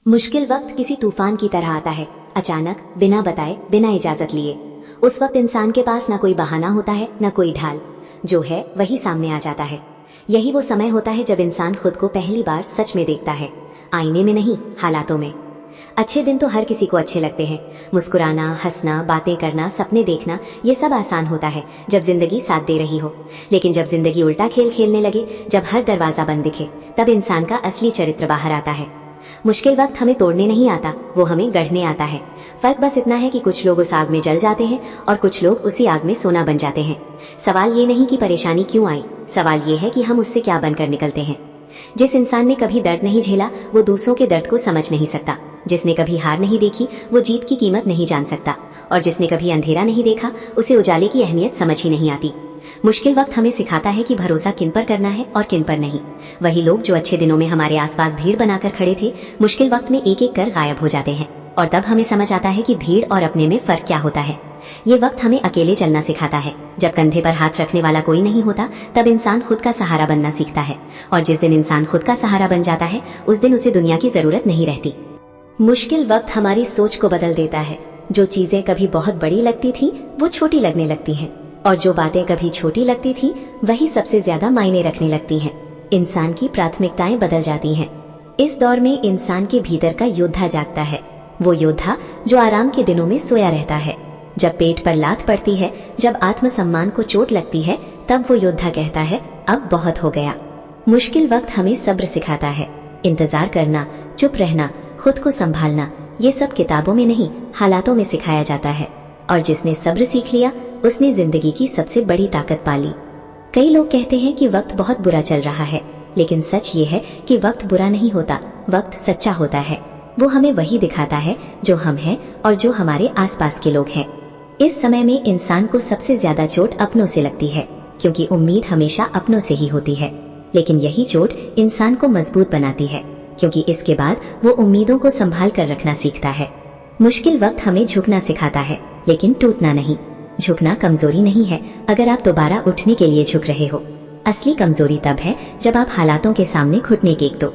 मुश्किल वक्त किसी तूफान की तरह आता है, अचानक, बिना बताए, बिना इजाजत लिए। उस वक्त इंसान के पास ना कोई बहाना होता है, ना कोई ढाल। जो है वही सामने आ जाता है। यही वो समय होता है जब इंसान खुद को पहली बार सच में देखता है, आईने में नहीं, हालातों में। अच्छे दिन तो हर किसी को अच्छे लगते हैं। मुस्कुराना, हंसना, बातें करना, सपने देखना, ये सब आसान होता है जब जिंदगी साथ दे रही हो। लेकिन जब जिंदगी उल्टा खेल खेलने लगे, जब हर दरवाजा बंद दिखे, तब इंसान का असली चरित्र बाहर आता है। मुश्किल वक्त हमें तोड़ने नहीं आता, वो हमें गढ़ने आता है। फर्क बस इतना है कि कुछ लोग उस आग में जल जाते हैं और कुछ लोग उसी आग में सोना बन जाते हैं। सवाल ये नहीं कि परेशानी क्यों आई, सवाल ये है कि हम उससे क्या बनकर निकलते हैं। जिस इंसान ने कभी दर्द नहीं झेला, वो दूसरों के दर्द को समझ नहीं सकता। जिसने कभी हार नहीं देखी, वो जीत की कीमत नहीं जान सकता। और जिसने कभी अंधेरा नहीं देखा, उसे उजाले की अहमियत समझ ही नहीं आती। मुश्किल वक्त हमें सिखाता है कि भरोसा किन पर करना है और किन पर नहीं। वही लोग जो अच्छे दिनों में हमारे आसपास भीड़ बनाकर खड़े थे, मुश्किल वक्त में एक एक कर गायब हो जाते हैं। और तब हमें समझ आता है कि भीड़ और अपने में फर्क क्या होता है। ये वक्त हमें अकेले चलना सिखाता है। जब कंधे पर हाथ रखने वाला कोई नहीं होता, तब इंसान खुद का सहारा बनना सीखता है। और जिस दिन इंसान खुद का सहारा बन जाता है, उस दिन उसे दुनिया की जरूरत नहीं रहती। मुश्किल वक्त हमारी सोच को बदल देता है। जो चीजें कभी बहुत बड़ी लगती थी, वो छोटी लगने लगती हैं। और जो बातें कभी छोटी लगती थी, वही सबसे ज्यादा मायने रखने लगती हैं। इंसान की प्राथमिकताएं बदल जाती हैं। इस दौर में इंसान के भीतर का योद्धा जागता है। वो योद्धा जो आराम के दिनों में सोया रहता है। जब पेट पर लात पड़ती है, जब आत्मसम्मान को चोट लगती है, तब वो योद्धा कहता है, अब बहुत हो गया। मुश्किल वक्त हमें सब्र सिखाता है। इंतजार करना, चुप रहना, खुद को संभालना, ये सब किताबों में नहीं, हालातों में सिखाया जाता है। और जिसने सब्र सीख लिया, उसने जिंदगी की सबसे बड़ी ताकत पाली। कई लोग कहते हैं कि वक्त बहुत बुरा चल रहा है, लेकिन सच ये है कि वक्त बुरा नहीं होता, वक्त सच्चा होता है। वो हमें वही दिखाता है जो हम हैं और जो हमारे आसपास के लोग हैं। इस समय में इंसान को सबसे ज्यादा चोट अपनों से लगती है, क्योंकि उम्मीद हमेशा अपनों से ही होती है। लेकिन यही चोट इंसान को मजबूत बनाती है, क्योंकि इसके बाद वो उम्मीदों को संभाल कर रखना सीखता है। मुश्किल वक्त हमें झुकना सिखाता है, लेकिन टूटना नहीं। झुकना कमजोरी नहीं है, अगर आप दोबारा उठने के लिए झुक रहे हो। असली कमजोरी तब है जब आप हालातों के सामने घुटने टेक दो।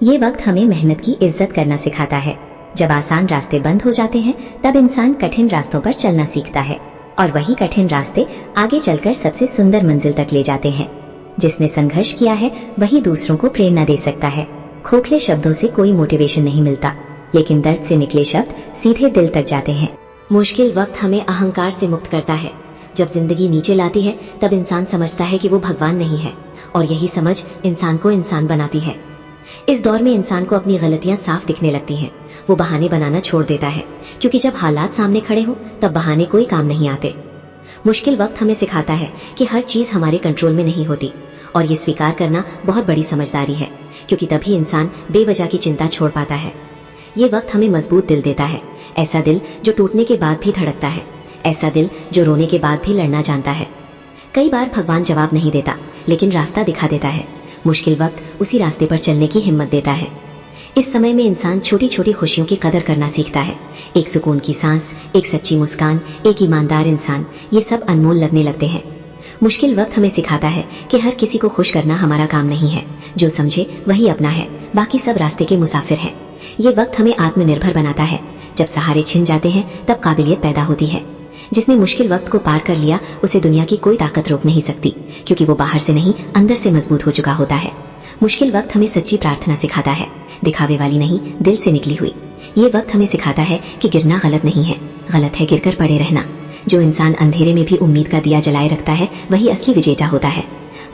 ये वक्त हमें मेहनत की इज्जत करना सिखाता है। जब आसान रास्ते बंद हो जाते हैं, तब इंसान कठिन रास्तों पर चलना सीखता है। और वही कठिन रास्ते आगे चलकर सबसे सुंदर मंजिल तक ले जाते हैं। जिसने संघर्ष किया है, वही दूसरों को प्रेरणा दे सकता है। खोखले शब्दों से कोई मोटिवेशन नहीं मिलता, लेकिन दर्द से निकले शब्द सीधे दिल तक जाते हैं। मुश्किल वक्त हमें अहंकार से मुक्त करता है। जब जिंदगी नीचे लाती है, तब इंसान समझता है कि वो भगवान नहीं है, और यही समझ इंसान को इंसान बनाती है। इस दौर में इंसान को अपनी गलतियां साफ दिखने लगती हैं। वो बहाने बनाना छोड़ देता है, क्योंकि जब हालात सामने खड़े हो, तब बहाने कोई काम नहीं आते। मुश्किल वक्त हमें सिखाता है कि हर चीज हमारे कंट्रोल में नहीं होती, और ये स्वीकार करना बहुत बड़ी समझदारी है, क्योंकि तभी इंसान बेवजह की चिंता छोड़ पाता है। ये वक्त हमें मजबूत दिल देता है, ऐसा दिल जो टूटने के बाद भी धड़कता है, ऐसा दिल जो रोने के बाद भी लड़ना जानता है। कई बार भगवान जवाब नहीं देता, लेकिन रास्ता दिखा देता है। मुश्किल वक्त उसी रास्ते पर चलने की हिम्मत देता है। इस समय में इंसान छोटी छोटी खुशियों की कदर करना सीखता है। एक सुकून की सांस, एक सच्ची मुस्कान, एक ईमानदार इंसान, ये सब अनमोल लगने लगते हैं। मुश्किल वक्त हमें सिखाता है कि हर किसी को खुश करना हमारा काम नहीं है। जो समझे वही अपना है, बाकी सब रास्ते के मुसाफिर हैं। ये वक्त हमें आत्मनिर्भर बनाता है। जब सहारे छिन जाते हैं, तब काबिलियत पैदा होती है। जिसने मुश्किल वक्त को पार कर लिया, उसे दुनिया की कोई ताकत रोक नहीं सकती, क्योंकि वो बाहर से नहीं, अंदर से मजबूत हो चुका होता है। मुश्किल वक्त हमें सच्ची प्रार्थना सिखाता है, दिखावे वाली नहीं, दिल से निकली हुई। ये वक्त हमें सिखाता है कि गिरना गलत नहीं है, गलत है गिरकर पड़े रहना। जो इंसान अंधेरे में भी उम्मीद का दिया जलाए रखता है, वही असली विजेता होता है।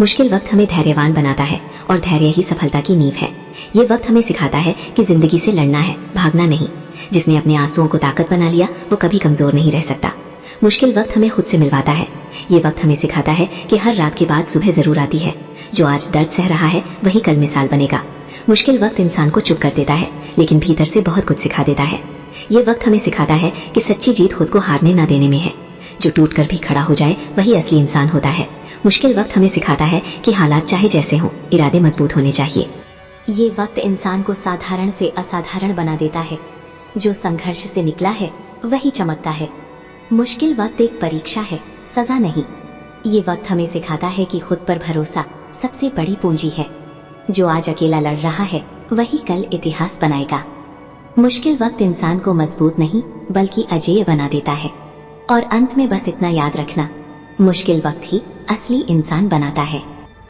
मुश्किल वक्त हमें धैर्यवान बनाता है, और धैर्य ही सफलता की नींव है। ये वक्त हमें सिखाता है कि जिंदगी से लड़ना है, भागना नहीं। जिसने अपने आंसुओं को ताकत बना लिया, वो कभी कमजोर नहीं रह सकता। मुश्किल वक्त हमें खुद से मिलवाता है। ये वक्त हमें सिखाता है कि हर रात के बाद सुबह जरूर आती है। जो आज दर्द सह रहा है, वही कल मिसाल बनेगा। मुश्किल वक्त इंसान को चुप कर देता है, लेकिन भीतर से बहुत कुछ सिखा देता है। ये वक्त हमें सिखाता है कि सच्ची जीत खुद को हारने न देने में है। जो टूट कर भी खड़ा हो जाए, वही असली इंसान होता है। मुश्किल वक्त हमें सिखाता है कि हालात चाहे जैसे हों, इरादे मजबूत होने चाहिए। ये वक्त इंसान को साधारण से असाधारण बना देता है। जो संघर्ष से निकला है, वही चमकता है। मुश्किल वक्त एक परीक्षा है, सजा नहीं। ये वक्त हमें सिखाता है कि खुद पर भरोसा सबसे बड़ी पूंजी है। जो आज अकेला लड़ रहा है, वही कल इतिहास बनाएगा। मुश्किल वक्त इंसान को मजबूत नहीं बल्कि अजेय बना देता है। और अंत में बस इतना याद रखना, मुश्किल वक्त ही असली इंसान बनाता है।